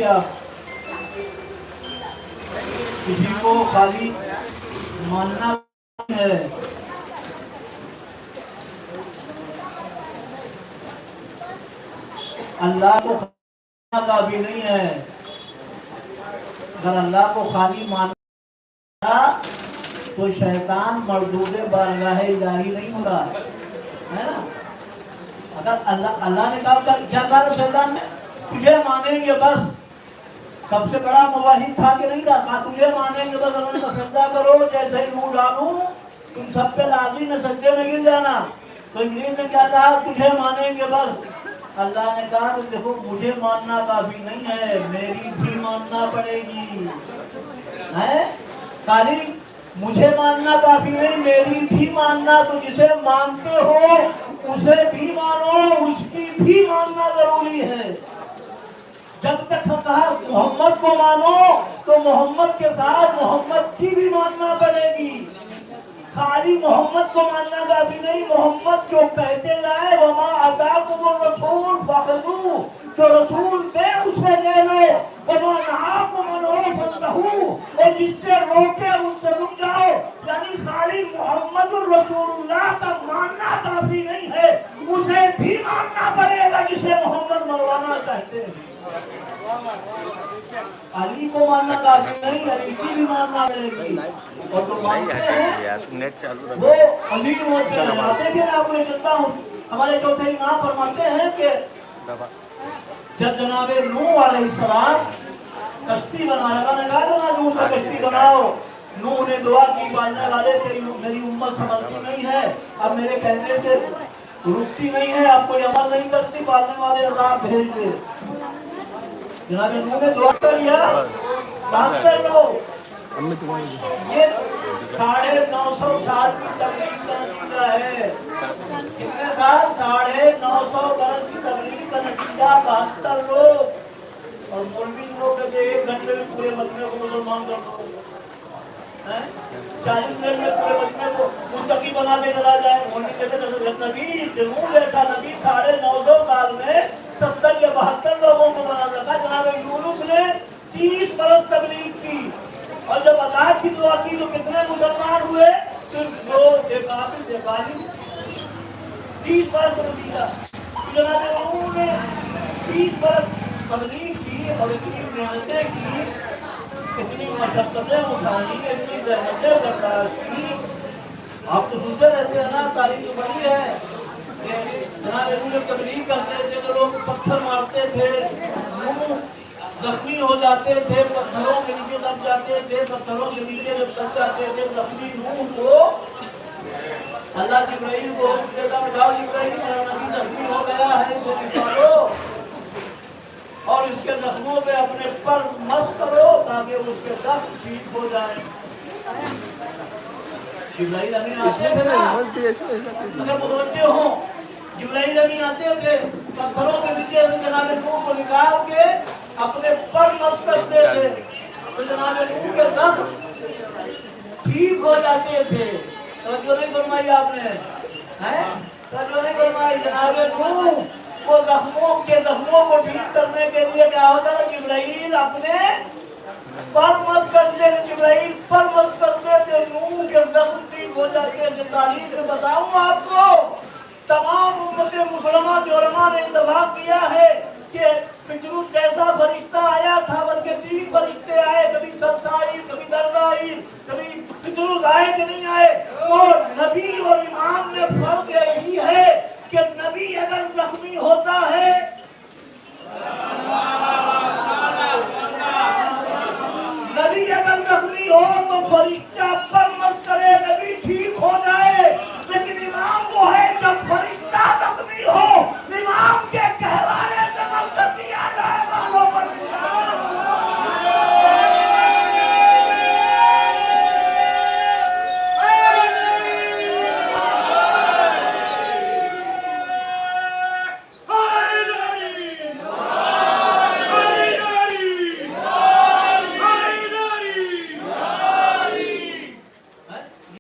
آپ کسی کو خالی ماننا ہے، اللہ کو ماننا کافی نہیں ہے۔ اگر اللہ کو خالی ماننا تو شیطان مردود بارگاہ الہی نہیں ہوگا، ہے نا؟ اگر اللہ نے کہا کیا کہا شیطان نے؟ تجھے مانیں گے بس۔ سب سے بڑا مواحد تھا کہ نہیں تھا؟ تجھے مانیں گے بس، انہوں نے سجدہ کرو، جیسے ہی منہ ڈالوں تم سب پہ لازم ہے سجدے میں گر جانا۔ تو انگریز نے کیا کہا؟ تجھے مانیں گے بس۔ اللہ نے کہا کہ دیکھو مجھے ماننا کافی نہیں ہے، میری بھی ماننا پڑے گی، ہے؟ خالی مجھے ماننا کافی نہیں، میری بھی ماننا۔ تو جسے مانتے ہو اسے بھی مانو، اس کی بھی ماننا ضروری ہے۔ جب تک کہا محمد کو مانو تو محمد کے ساتھ محمد کی بھی ماننا پڑے گی۔ خالی محمد کو ماننا کافی نہیں، محمد جو کہتے جائے وما آتاکم الرسول فخذوہ، جو رسول دے اسے لے لو، وما نہاکم عنہ فانتہوا، اور جس سے روکے اس سے رک جاؤ۔ یعنی خالی محمد الرسول اللہ کا ماننا کافی نہیں ہے، اسے بھی ماننا پڑے گا جسے محمد مروانا چاہتے ہیں۔ علی کو ماننا کافی نہیں، علی کی بھی ماننا پڑے گی۔ اور تو مانتے ہیں وہ علی کو ہوتے ہیں۔ آتے کہ آپ کو چلتا ہوں، ہمارے چوتھے امام فرماتے ہیں کہ جب جناب نوح علیہ السلام کشتی بنایا، اللہ نے کہا نا نوح سے کشتی بناؤ، نوح نے دعا کی پالنے والے تیری میری امت سمجھتی نہیں ہے، اب میرے کہنے سے رکتی نہیں ہے، اب کوئی عمل نہیں کرتی، پالنے والے عذاب بھیج دے۔ جناب نوح نے دعا کر لیا، بات کر لو۔ یہ 950 سال کی تبلیغ کا نتیجہ ہے۔ کتنے سال؟ 950 برس کی تبلیغ کا نتیجہ 72 لوگ، اور مولوی لوگ کہتے ہیں 1 گھنٹے میں پورے مجمع کو مسلمان کر دو، 40 منٹ میں پورے مجمع کو متقی بنا کے چلا جائے۔ مولوی کہتے ہیں نبی نوح جیسا نبی 950 سال میں 70 یا 72 لوگوں کو بنا دیتا۔ جناب یونس نے 30 برس تبلیغ کی، اور جب عذاب کی دعا کی تو کتنے مسلمان ہوئے؟ صرف 2 دیکھالی 30 برس تبلیغ۔ جناب نوح نے 30 برس تبلیغ کی اور اتنی محنتیں کی، اتنی مشقتیں اٹھانی، اتنی زحمتیں برداشت کی۔ آپ تو سنتے رہتے ہیں نا، تاریخ بڑی ہے کہ جناب نوح جب تبلیغ کرتے تھے تو لوگ پتھر مارتے تھے، نوح زخمی ہو جاتے تھے، پتھروں کے نیچے دب جاتے تھے، پتھروں کے نیچے جب دب جاتے تھے زخمی نوح کو اللہ جبرائیل کو دیتا، بتاؤ جبرائیل میرا نبی زخمی ہو گیا ہے، اسے نکالو اور اس کے زخموں پہ اپنے پر مس کرو تاکہ اس کے زخم ٹھیک ہو جائے۔ جبرائیل امین آتے تھے نا، اگر متوجہ ہوں، جبرائیل امین آتے تھے، پتھروں کے نیچے سے جناب نوح کو نکال کے اپنے پر مس کرتے تھے تو جناب نوح کے زخم ٹھیک ہو جاتے تھے۔ توجہ نہیں فرمائی آپ نے؟ توجہ نہیں فرمائی؟ جناب نوح وہ زخموں کو ٹھیک کرنے کے لیے کیا ہوتا ہے؟ جبرائیل اپنے پر مس کرتے تھے، جبرائیل پر مس کرتے تھے، نوح کے زخم ٹھیک ہو جاتے تھے۔ تاریخ میں بتاؤں آپ کو، تمام امت مسلمہ کے علماء نے اتفاق کیا ہے کہ پطرس جیسا فرشتہ آیا تھا، بلکہ 3 فرشتے آئے، کبھی سرسائیل، کبھی درزائیل، کبھی پطرس آئے کہ نہیں آئے۔ اور نبی اور امام میں فرق یہی ہے کہ نبی اگر زخمی ہوتا ہے نبی اگر زخمی ہو تو فرشتے